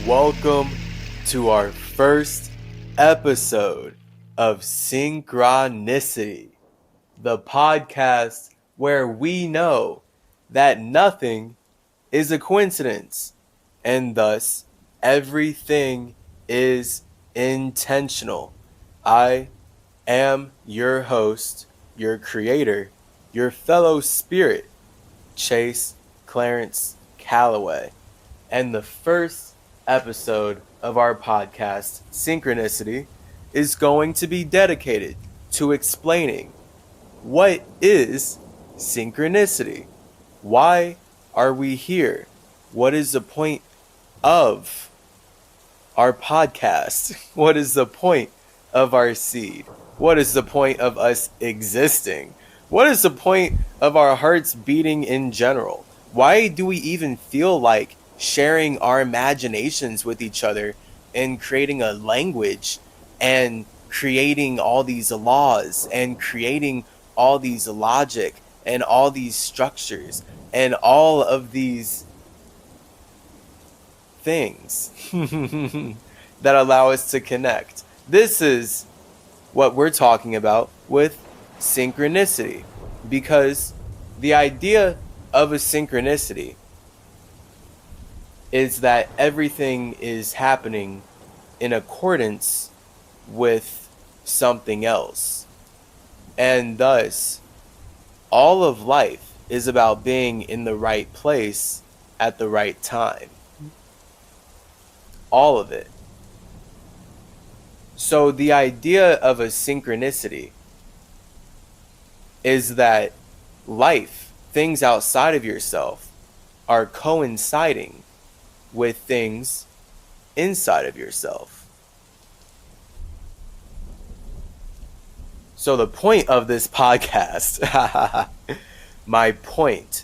Welcome to our first episode of Synchronicity, the podcast where we know that nothing is a coincidence and thus everything is intentional. I am your host, your creator, your fellow spirit, Chase Clarence Calloway. And the first episode of our podcast, Synchronicity, is going to be dedicated to explaining what is synchronicity? Why are we here? What is the point of our podcast? What is the point of our seed? What is the point of us existing? What is the point of our hearts beating in general? Why do we even feel like sharing our imaginations with each other and creating a language and creating all these laws and creating all these logic and all these structures and all of these things that allow us to connect? This is what we're talking about with synchronicity, because the idea of a synchronicity is that everything is happening in accordance with something else. And thus, all of life is about being in the right place at the right time. All of it. So the idea of a synchronicity is that life, things outside of yourself, are coinciding with things inside of yourself. So the point of this podcast, my point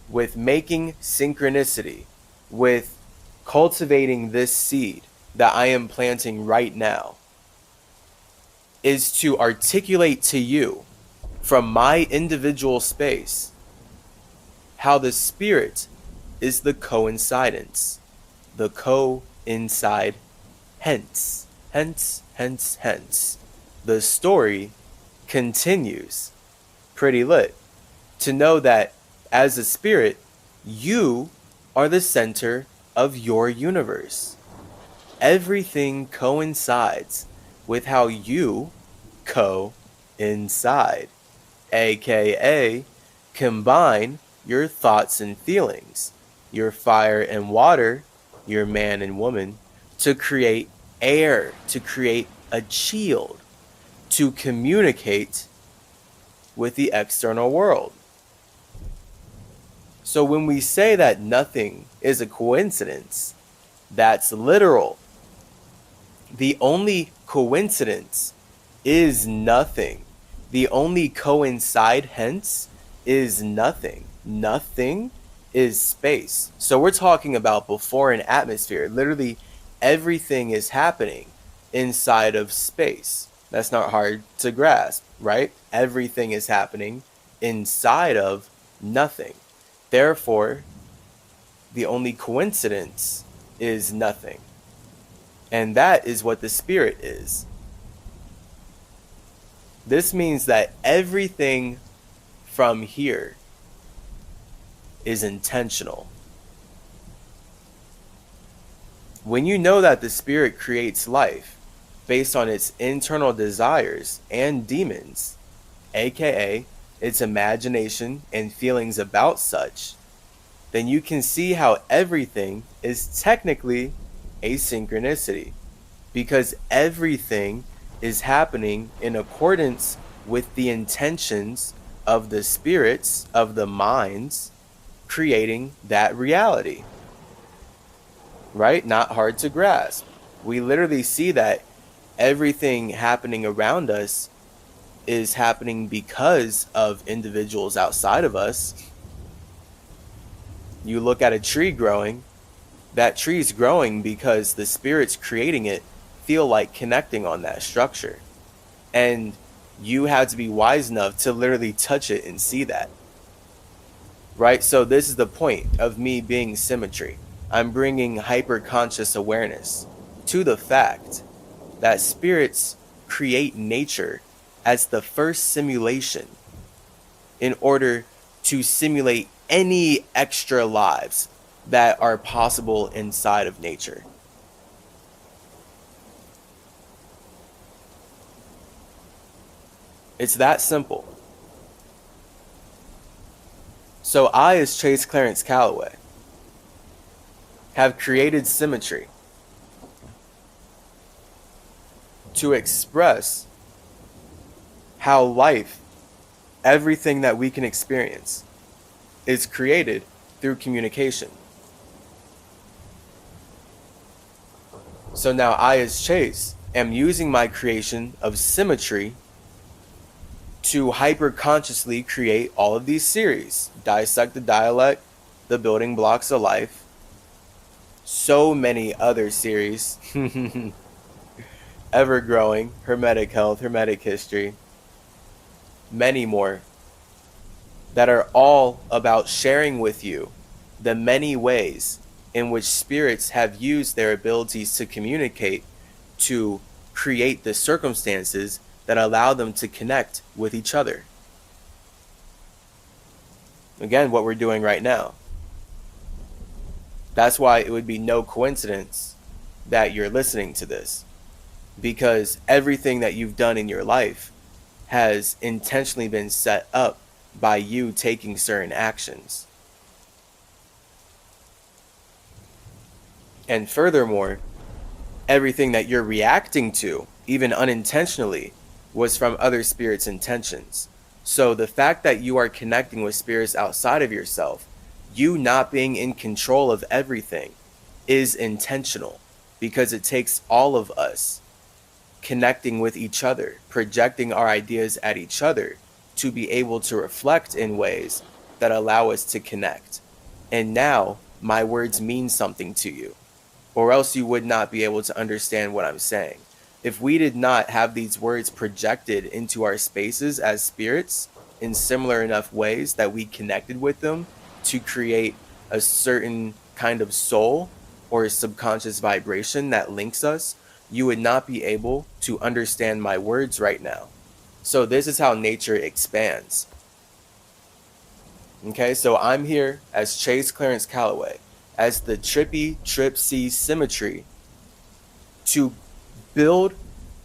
with making synchronicity, with cultivating this seed that I am planting right now, is to articulate to you from my individual space how the spirit is the coincidence, the coincide, hence. The story continues. Pretty lit. To know that as a spirit, you are the center of your universe. Everything coincides with how you coincide, aka combine your thoughts and feelings, your fire and water, your man and woman, to create air, to create a shield, to communicate with the external world. So when we say that nothing is a coincidence, that's literal. The only coincidence is nothing. The only coincide, hence, is nothing. Nothing is space. So we're talking about before an atmosphere. Literally everything is happening inside of space. That's not hard to grasp, right? Everything is happening inside of nothing. Therefore, the only coincidence is nothing. And that is what the spirit is. This means that everything from here is intentional. When you know that the spirit creates life based on its internal desires and demons, aka its imagination and feelings about such, then you can see how everything is technically a synchronicity, because everything is happening in accordance with the intentions of the spirits, of the minds, creating that reality. Right? Not hard to grasp. We literally see that everything happening around us is happening because of individuals outside of us. You look at a tree growing, that tree's growing because the spirits creating it feel like connecting on that structure. And you have to be wise enough to literally touch it and see that. Right? So this is the point of me being symmetry. I'm bringing hyper-conscious awareness to the fact that spirits create nature as the first simulation in order to simulate any extra lives that are possible inside of nature. It's that simple. So I, as Chase Clarence Calloway, have created symmetry to express how life, everything that we can experience, is created through communication. So now I, as Chase, am using my creation of symmetry to hyper-consciously create all of these series. Dissect the dialect, the building blocks of life, so many other series, ever-growing, hermetic health, hermetic history, many more, that are all about sharing with you the many ways in which spirits have used their abilities to communicate to create the circumstances that allow them to connect with each other. Again, what we're doing right now. That's why it would be no coincidence that you're listening to this, because everything that you've done in your life has intentionally been set up by you taking certain actions. And furthermore, everything that you're reacting to, even unintentionally, was from other spirits' intentions. So the fact that you are connecting with spirits outside of yourself, you not being in control of everything, is intentional, because it takes all of us connecting with each other, projecting our ideas at each other to be able to reflect in ways that allow us to connect. And now my words mean something to you, or else you would not be able to understand what I'm saying. If we did not have these words projected into our spaces as spirits in similar enough ways that we connected with them to create a certain kind of soul or a subconscious vibration that links us, you would not be able to understand my words right now. So this is how nature expands. Okay, so I'm here as Chase Clarence Calloway, as the trippy trip C symmetry, to build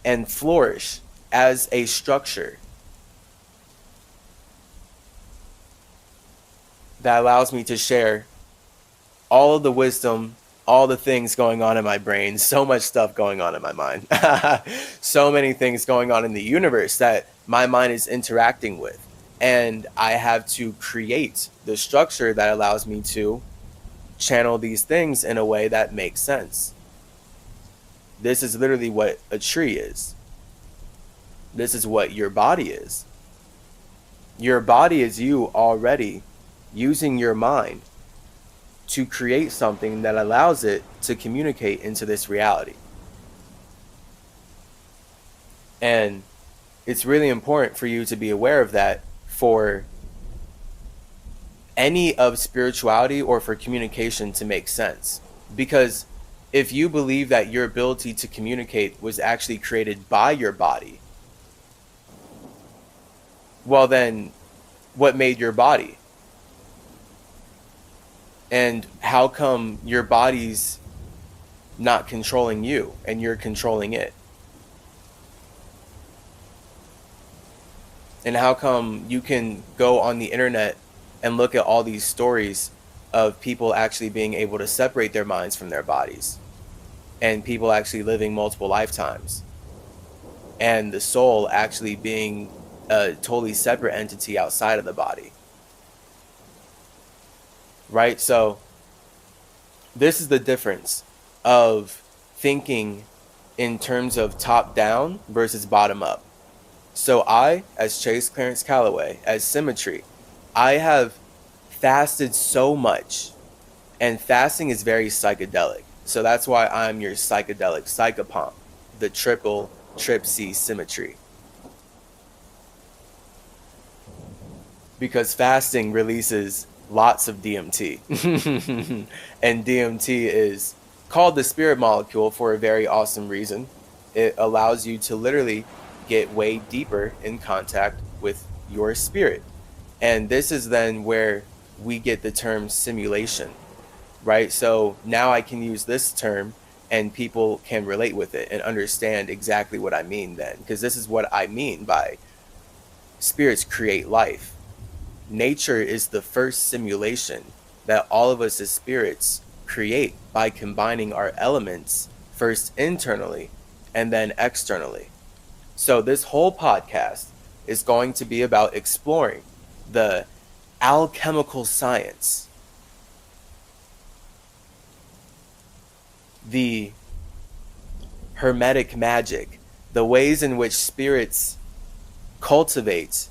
and flourish as a structure that allows me to share all of the wisdom, all the things going on in my brain, so much stuff going on in my mind, so many things going on in the universe that my mind is interacting with. And I have to create the structure that allows me to channel these things in a way that makes sense. This is literally what a tree is. This is what your body is. Your body is you already using your mind to create something that allows it to communicate into this reality. And it's really important for you to be aware of that for any of spirituality or for communication to make sense. Because if you believe that your ability to communicate was actually created by your body, well then, what made your body? And how come your body's not controlling you and you're controlling it? And how come you can go on the internet and look at all these stories of people actually being able to separate their minds from their bodies, and people actually living multiple lifetimes, and the soul actually being a totally separate entity outside of the body? Right? So this is the difference of thinking in terms of top down versus bottom up. So I, as Chase Clarence Calloway, as symmetry, I have fasted so much, and fasting is very psychedelic. So that's why I'm your psychedelic psychopomp, the triple trip C symmetry. Because fasting releases lots of DMT. And DMT is called the spirit molecule for a very awesome reason. It allows you to literally get way deeper in contact with your spirit. And this is then where we get the term simulation, right? So now I can use this term and people can relate with it and understand exactly what I mean then. Because this is what I mean by spirits create life. Nature is the first simulation that all of us as spirits create by combining our elements first internally and then externally. So this whole podcast is going to be about exploring the alchemical science, the hermetic magic, the ways in which spirits cultivate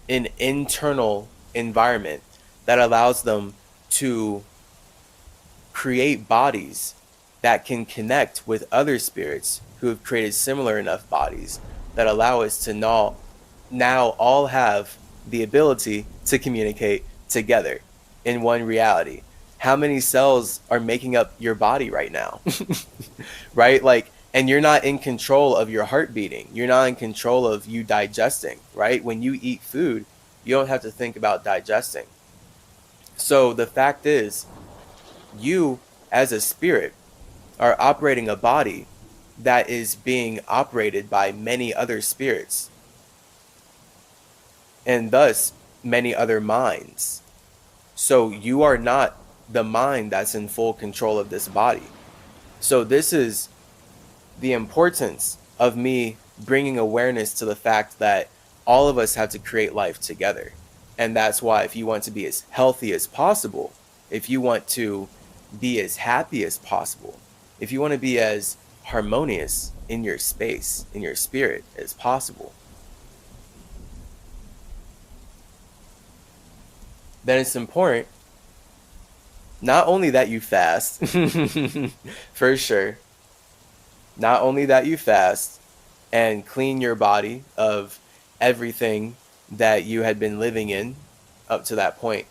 an internal environment that allows them to create bodies that can connect with other spirits who have created similar enough bodies that allow us to now all have the ability to communicate together in one reality. How many cells are making up your body right now? Right? Like, and you're not in control of your heart beating. You're not in control of you digesting, right? When you eat food, you don't have to think about digesting. So the fact is, you as a spirit are operating a body that is being operated by many other spirits and thus many other minds. So you are not the mind that's in full control of this body. So this is the importance of me bringing awareness to the fact that all of us have to create life together. And that's why if you want to be as healthy as possible, if you want to be as happy as possible, if you want to be as harmonious in your space, in your spirit as possible, then it's important not only that you fast, for sure, not only that you fast and clean your body of everything that you had been living in up to that point,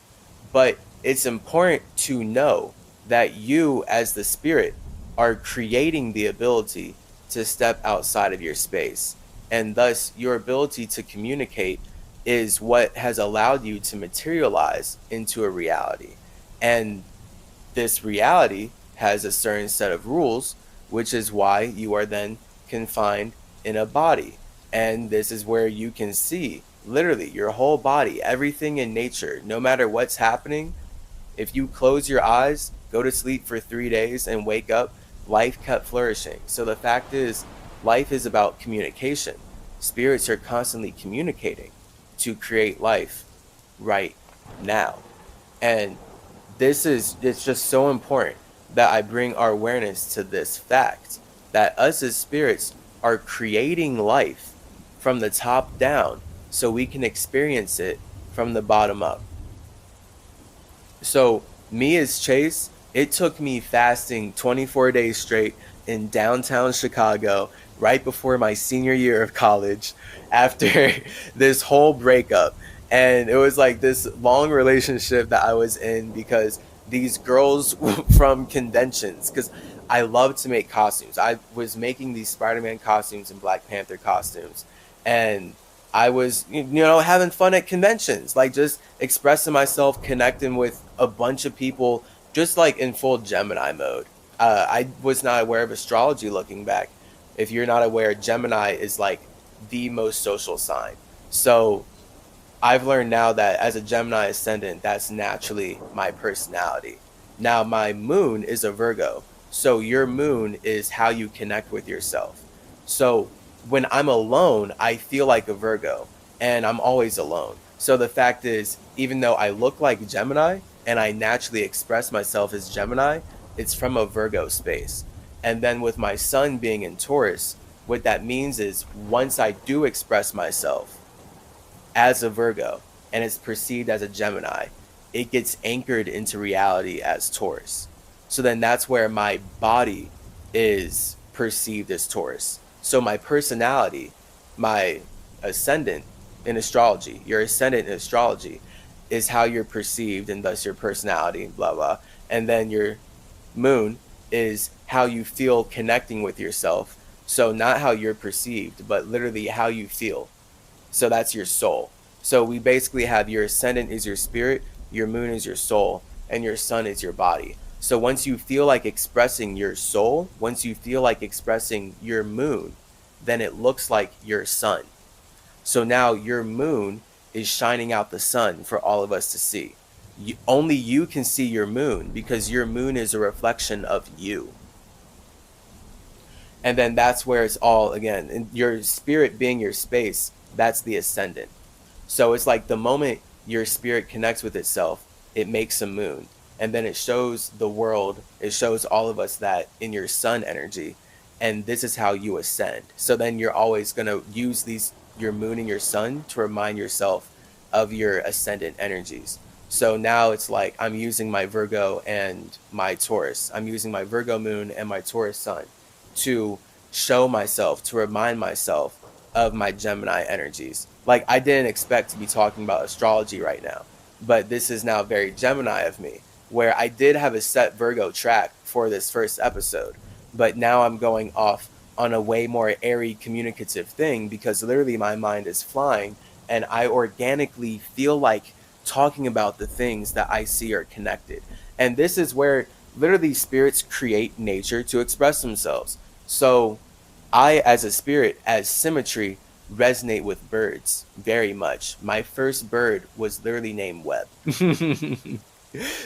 but it's important to know that you as the spirit are creating the ability to step outside of your space. And thus your ability to communicate is what has allowed you to materialize into a reality. And this reality has a certain set of rules, which is why you are then confined in a body. And this is where you can see literally your whole body, everything in nature, no matter what's happening. If you close your eyes, go to sleep for 3 days and wake up, life kept flourishing. So the fact is, life is about communication. Spirits are constantly communicating to create life right now. And it's just so important that I bring our awareness to this fact that us as spirits are creating life from the top down so we can experience it from the bottom up. So me as Chase, it took me fasting 24 days straight in downtown Chicago right before my senior year of college after this whole breakup. And it was like this long relationship that I was in because these girls from conventions, because I love to make costumes. I was making these Spider-Man costumes and Black Panther costumes. And I was, having fun at conventions, like just expressing myself, connecting with a bunch of people, just like in full Gemini mode. I was not aware of astrology looking back. If you're not aware, Gemini is like the most social sign. So I've learned now that as a Gemini ascendant, that's naturally my personality. Now my moon is a Virgo. So your moon is how you connect with yourself. So when I'm alone, I feel like a Virgo and I'm always alone. So the fact is, even though I look like Gemini and I naturally express myself as Gemini, it's from a Virgo space. And then with my sun being in Taurus, what that means is once I do express myself as a Virgo and it's perceived as a Gemini, it gets anchored into reality as Taurus. So then that's where my body is perceived as Taurus. So my personality, my ascendant in astrology, your ascendant in astrology, is how you're perceived and thus your personality, blah blah. And then your moon is how you feel connecting with yourself. So not how you're perceived, but literally how you feel. So that's your soul. So we basically have your ascendant is your spirit, your moon is your soul, and your sun is your body. So once you feel like expressing your soul, once you feel like expressing your moon, then it looks like your sun. So now your moon is shining out the sun for all of us to see. Only you can see your moon because your moon is a reflection of you. And then that's where it's all again, and your spirit being your space, that's the ascendant. So it's like the moment your spirit connects with itself, it makes a moon. And then it shows the world, it shows all of us that in your sun energy. And this is how you ascend. So then you're always going to use your moon and your sun to remind yourself of your ascendant energies. So now it's like I'm using my Virgo and my Taurus. I'm using my Virgo moon and my Taurus sun to show myself, to remind myself of my Gemini energies. Like I didn't expect to be talking about astrology right now, but this is now very Gemini of me, where I did have a set Virgo track for this first episode, but now I'm going off on a way more airy communicative thing because literally my mind is flying and I organically feel like talking about the things that I see are connected. And this is where literally spirits create nature to express themselves. So I, as a spirit, as symmetry, resonate with birds very much. My first bird was literally named Webb.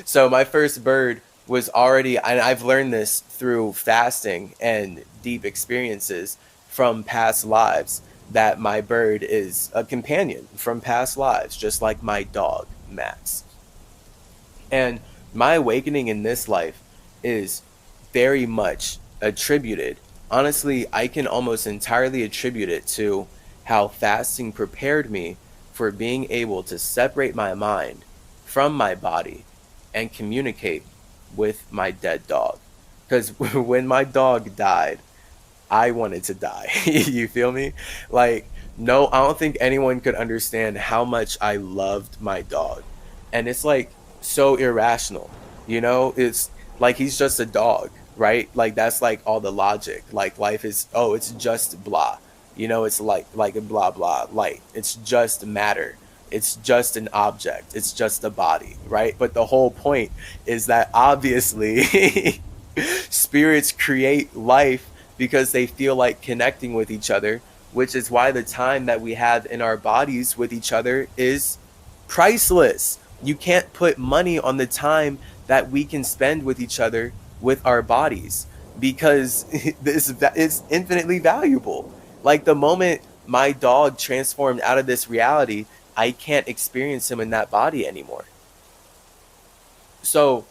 So my first bird was already, and I've learned this through fasting and deep experiences from past lives, that my bird is a companion from past lives, just like my dog, Max. And my awakening in this life is very much attributed. Honestly, I can almost entirely attribute it to how fasting prepared me for being able to separate my mind from my body and communicate with my dead dog. Because when my dog died, I wanted to die. You feel me? Like, no, I don't think anyone could understand how much I loved my dog. And it's like so irrational. It's like he's just a dog, right? Like that's like all the logic. Like life is, oh, it's just blah. It's like a blah blah light. It's just matter. It's just an object. It's just a body, right? But the whole point is that obviously spirits create life because they feel like connecting with each other, which is why the time that we have in our bodies with each other is priceless. You can't put money on the time that we can spend with each other with our bodies because this is infinitely valuable. Like the moment my dog transformed out of this reality, I can't experience him in that body anymore. So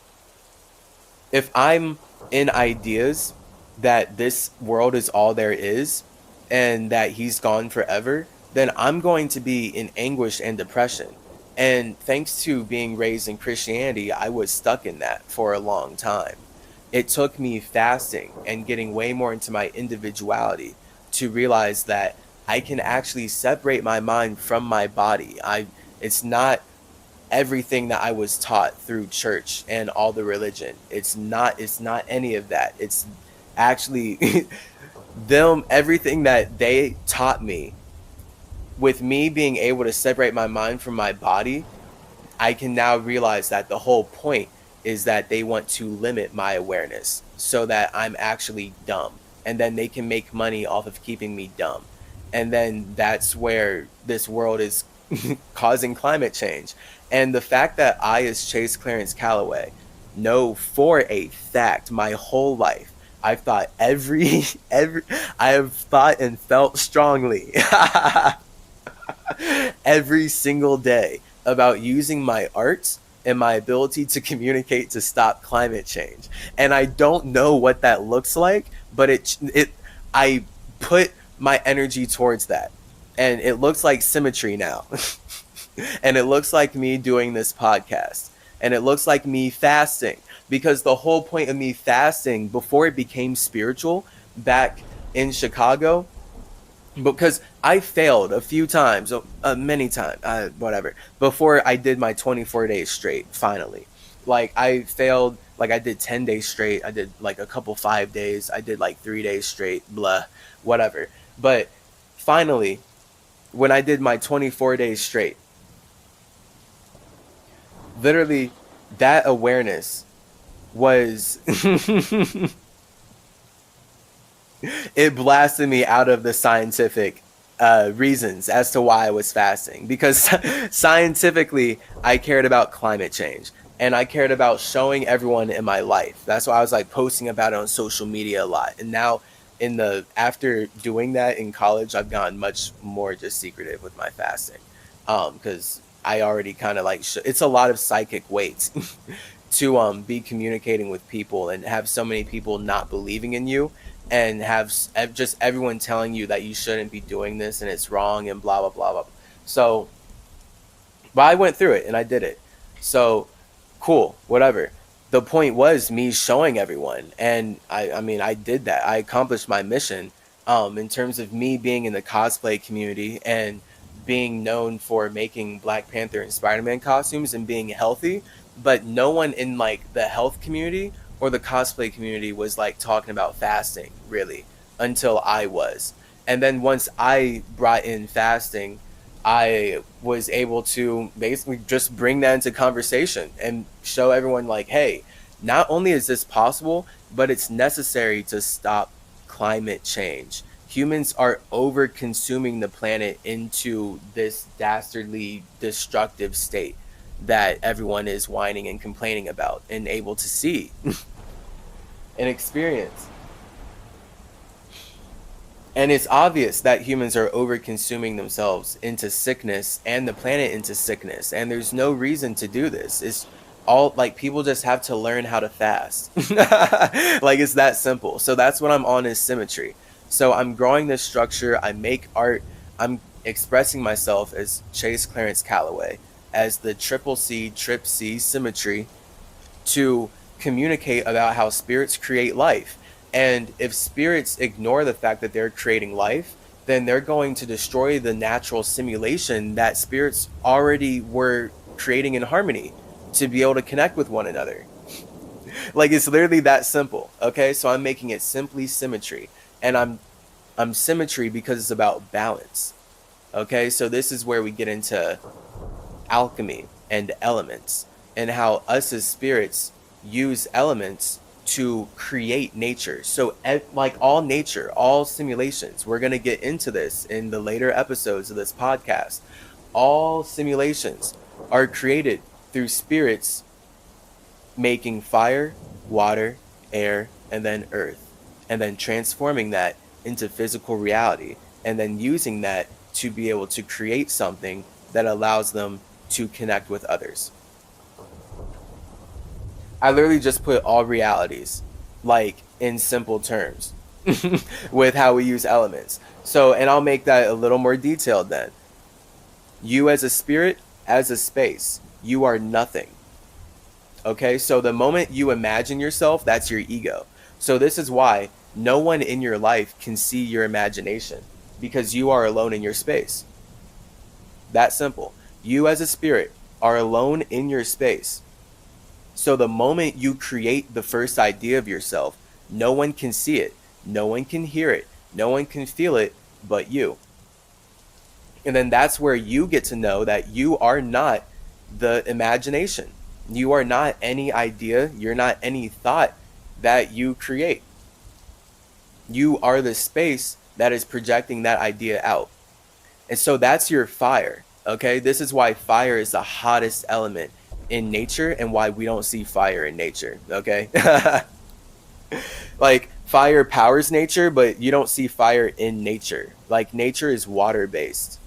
if I'm in ideas that this world is all there is and that he's gone forever, then I'm going to be in anguish and depression. And thanks to being raised in Christianity, I was stuck in that for a long time. It took me fasting and getting way more into my individuality to realize that I can actually separate my mind from my body. It's not everything that I was taught through church and all the religion. It's not any of that. It's actually everything that they taught me. With me being able to separate my mind from my body, I can now realize that the whole point is that they want to limit my awareness so that I'm actually dumb. And then they can make money off of keeping me dumb. And then that's where this world is causing climate change. And the fact that I, as Chase Clarence Calloway, know for a fact my whole life, I've thought I have thought and felt strongly every single day about using my arts and my ability to communicate to stop climate change. And I don't know what that looks like, but I put my energy towards that. And it looks like symmetry now. And it looks like me doing this podcast. And it looks like me fasting. Because the whole point of me fasting, before it became spiritual, back in Chicago, because I failed a few times, many times, whatever, before I did my 24 days straight, finally. Like, I failed, like, I did 10 days straight, I did, like, a couple 5 days, I did, like, 3 days straight, blah, whatever. But finally, when I did my 24 days straight, literally, that awareness was it blasted me out of the scientific reasons as to why I was fasting, because scientifically I cared about climate change and I cared about showing everyone in my life. That's why I was like posting about it on social media a lot. And now in the after doing that in college, I've gotten much more just secretive with my fasting, because I already kind of like it's a lot of psychic weight to be communicating with people and have so many people not believing in you and have just everyone telling you that you shouldn't be doing this and it's wrong and blah blah blah blah. So, but I went through it and I did it. So, cool, whatever. The point was me showing everyone, and I mean, I did that. I accomplished my mission. In terms of me being in the cosplay community and being known for making Black Panther and Spider-Man costumes and being healthy, but no one in like the health community or the cosplay community was like talking about fasting really until I was. And then once I brought in fasting, I was able to basically just bring that into conversation and show everyone like, hey, not only is this possible, but it's necessary to stop climate change. Humans are over consuming the planet into this dastardly destructive state that everyone is whining and complaining about and able to see and experience. And it's obvious that humans are over consuming themselves into sickness and the planet into sickness. And there's no reason to do this. It's all like people just have to learn how to fast. Like it's that simple. So that's what I'm on is symmetry. So I'm growing this structure. I make art. I'm expressing myself as Chase Clarence Calloway, as the triple C, trip C symmetry to communicate about how spirits create life. And if spirits ignore the fact that they're creating life, then they're going to destroy the natural simulation that spirits already were creating in harmony to be able to connect with one another. Like it's literally that simple. Okay? So I'm making it simply symmetry. And I'm symmetry because it's about balance. Okay? So this is where we get into alchemy and elements and how us as spirits use elements to create nature. So like all nature, all simulations, we're going to get into this in the later episodes of this podcast. All simulations are created through spirits making fire, water, air, and then earth, and then transforming that into physical reality, and then using that to be able to create something that allows them to connect with others. I literally just put all realities, like in simple terms, with how we use elements. So, and I'll make that a little more detailed then. You as a spirit, as a space, you are nothing. Okay, so the moment you imagine yourself, that's your ego. So, this is why no one in your life can see your imagination because you are alone in your space. That simple. You as a spirit are alone in your space. So the moment you create the first idea of yourself, no one can see it, no one can hear it, no one can feel it but you. And then that's where you get to know that you are not the imagination. You are not any idea, you're not any thought that you create. You are the space that is projecting that idea out. And so that's your fire. Okay, this is why fire is the hottest element in nature and why we don't see fire in nature. Okay, like fire powers nature, but you don't see fire in nature. Like nature is water based.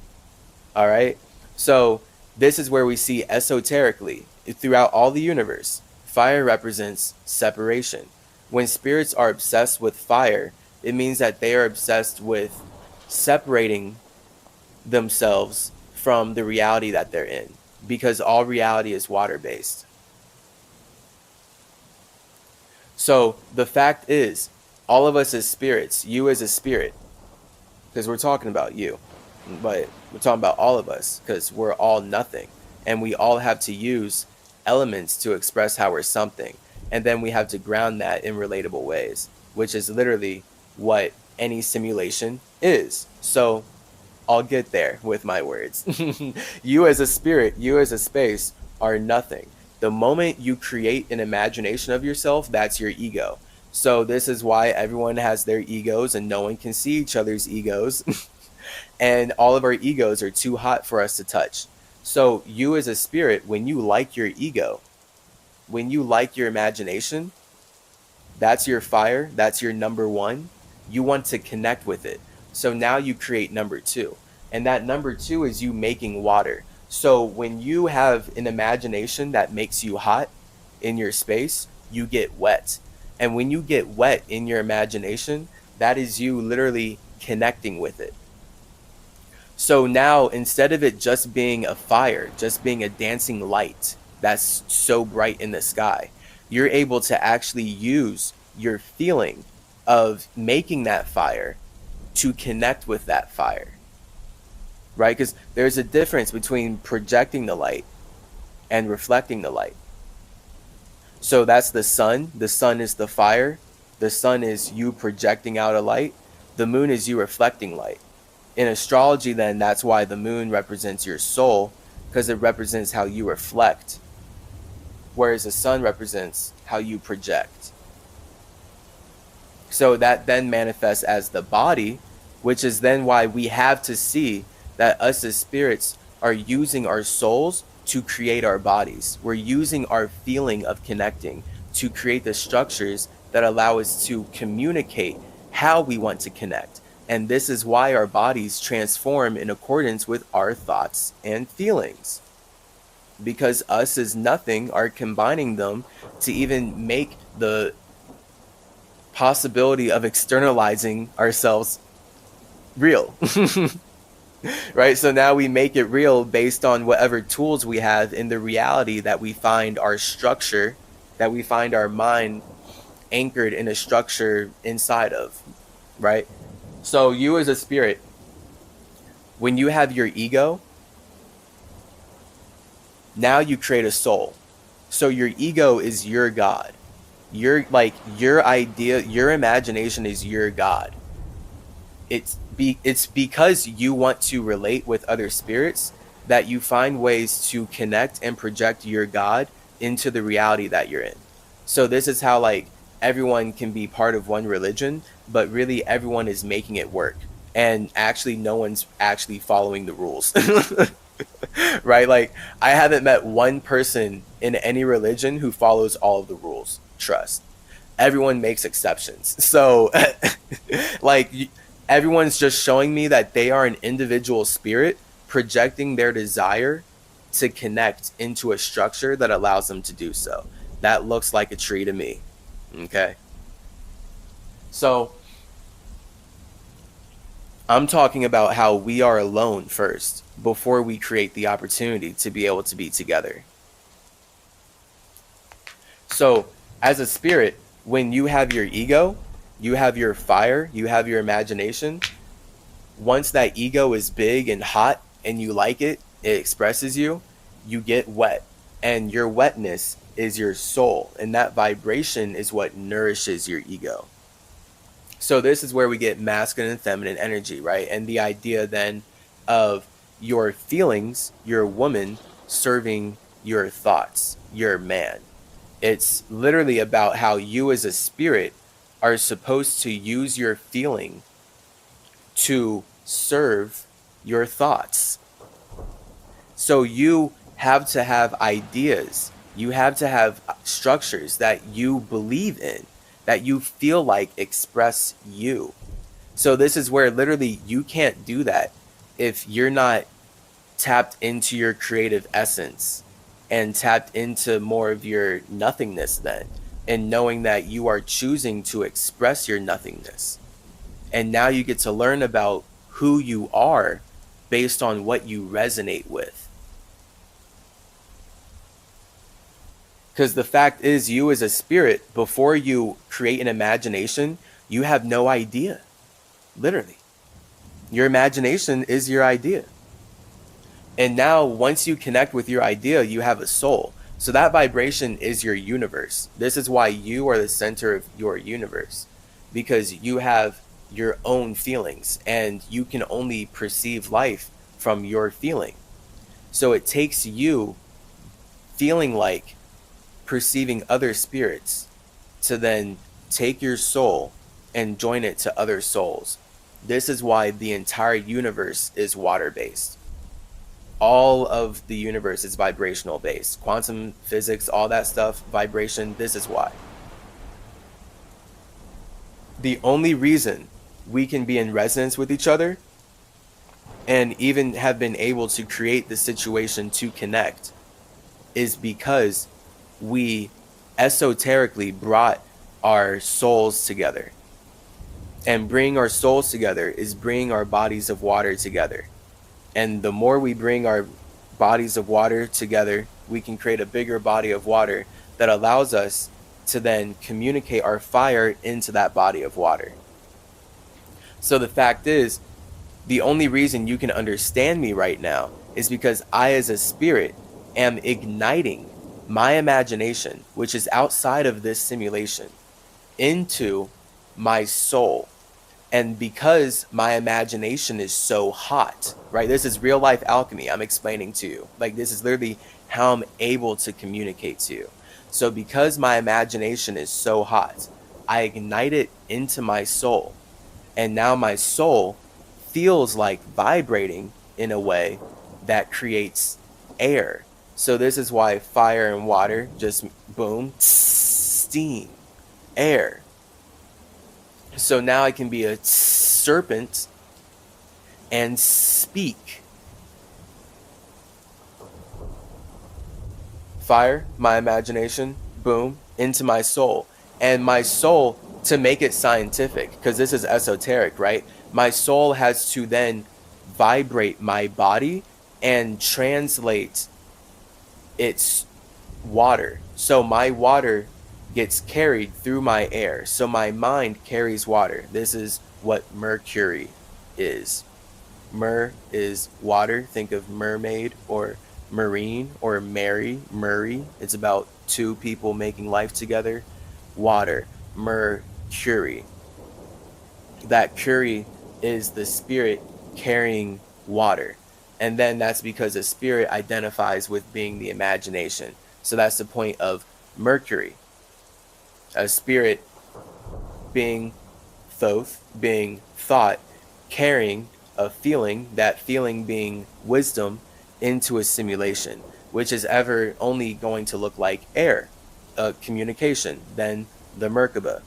All right, so this is where we see esoterically throughout all the universe, fire represents separation. When spirits are obsessed with fire, it means that they are obsessed with separating themselves from the reality that they're in because all reality is water based. So the fact is, all of us as spirits, you as a spirit, because we're talking about you, but we're talking about all of us because we're all nothing. And we all have to use elements to express how we're something. And then we have to ground that in relatable ways, which is literally what any simulation is. So I'll get there with my words. You as a spirit, you as a space are nothing. The moment you create an imagination of yourself, that's your ego. So this is why everyone has their egos and no one can see each other's egos. And all of our egos are too hot for us to touch. So you as a spirit, when you like your ego, when you like your imagination, that's your fire. That's your number one. You want to connect with it. So now you create number two. And that number two is you making water. So when you have an imagination that makes you hot in your space, you get wet. And when you get wet in your imagination, that is you literally connecting with it. So now instead of it just being a fire, just being a dancing light that's so bright in the sky, you're able to actually use your feeling of making that fire to connect with that fire, right? Because there's a difference between projecting the light and reflecting the light. So that's the sun. The sun is the fire. The sun is you projecting out a light. The moon is you reflecting light. In astrology, then, that's why the moon represents your soul, because it represents how you reflect, whereas the sun represents how you project. So that then manifests as the body, which is then why we have to see that us as spirits are using our souls to create our bodies. We're using our feeling of connecting to create the structures that allow us to communicate how we want to connect. And this is why our bodies transform in accordance with our thoughts and feelings. Because us as nothing are combining them to even make the possibility of externalizing ourselves real. Right? So now we make it real based on whatever tools we have in the reality that we find our structure, that we find our mind anchored in a structure inside of, right? So you as a spirit, when you have your ego, now you create a soul. So your ego is your God. Your idea, your imagination is your God. It's because you want to relate with other spirits that you find ways to connect and project your God into the reality that you're in. So this is how everyone can be part of one religion, but really everyone is making it work. And actually no one's actually following the rules. Right? I haven't met one person in any religion who follows all of the rules. Trust. Everyone makes exceptions. So everyone's just showing me that they are an individual spirit projecting their desire to connect into a structure that allows them to do so. That looks like a tree to me. Okay. So I'm talking about how we are alone first before we create the opportunity to be able to be together. So as a spirit, when you have your ego, you have your fire, you have your imagination. Once that ego is big and hot and you like it, it expresses you, you get wet. And your wetness is your soul. And that vibration is what nourishes your ego. So this is where we get masculine and feminine energy, right? And the idea then of your feelings, your woman, serving your thoughts, your man. It's literally about how you as a spirit are supposed to use your feeling to serve your thoughts. So you have to have ideas. You have to have structures that you believe in, that you feel like express you. So this is where literally you can't do that if you're not tapped into your creative essence and tapped into more of your nothingness then, and knowing that you are choosing to express your nothingness. And now you get to learn about who you are based on what you resonate with. Because the fact is, you as a spirit, before you create an imagination, you have no idea. Literally. Your imagination is your idea. And now, once you connect with your idea, you have a soul. So that vibration is your universe. This is why you are the center of your universe, because you have your own feelings and you can only perceive life from your feeling. So it takes you feeling like perceiving other spirits to then take your soul and join it to other souls. This is why the entire universe is water based. All of the universe is vibrational based. Quantum physics, all that stuff, vibration, this is why. The only reason we can be in resonance with each other and even have been able to create the situation to connect is because we esoterically brought our souls together. And bringing our souls together is bringing our bodies of water together. And the more we bring our bodies of water together, we can create a bigger body of water that allows us to then communicate our fire into that body of water. So the fact is, the only reason you can understand me right now is because I, as a spirit, am igniting my imagination, which is outside of this simulation, into my soul. And because my imagination is so hot, right? This is real life alchemy I'm explaining to you. Like, this is literally how I'm able to communicate to you. So because my imagination is so hot, I ignite it into my soul. And now my soul feels like vibrating in a way that creates air. So this is why fire and water just boom, steam, air. So now I can be a serpent and speak. Fire, my imagination, boom, into my soul. And my soul, to make it scientific, because this is esoteric, right? My soul has to then vibrate my body and translate its water. So my water gets carried through my air. So my mind carries water. This is what Mercury is. Mer is water. Think of mermaid or marine or Murray. It's about two people making life together. Water, Mercury. That Curie is the spirit carrying water. And then that's because a spirit identifies with being the imagination. So that's the point of Mercury. A spirit being thoth, being thought, carrying a feeling, that feeling being wisdom, into a simulation, which is ever only going to look like air, communication, then the Merkaba.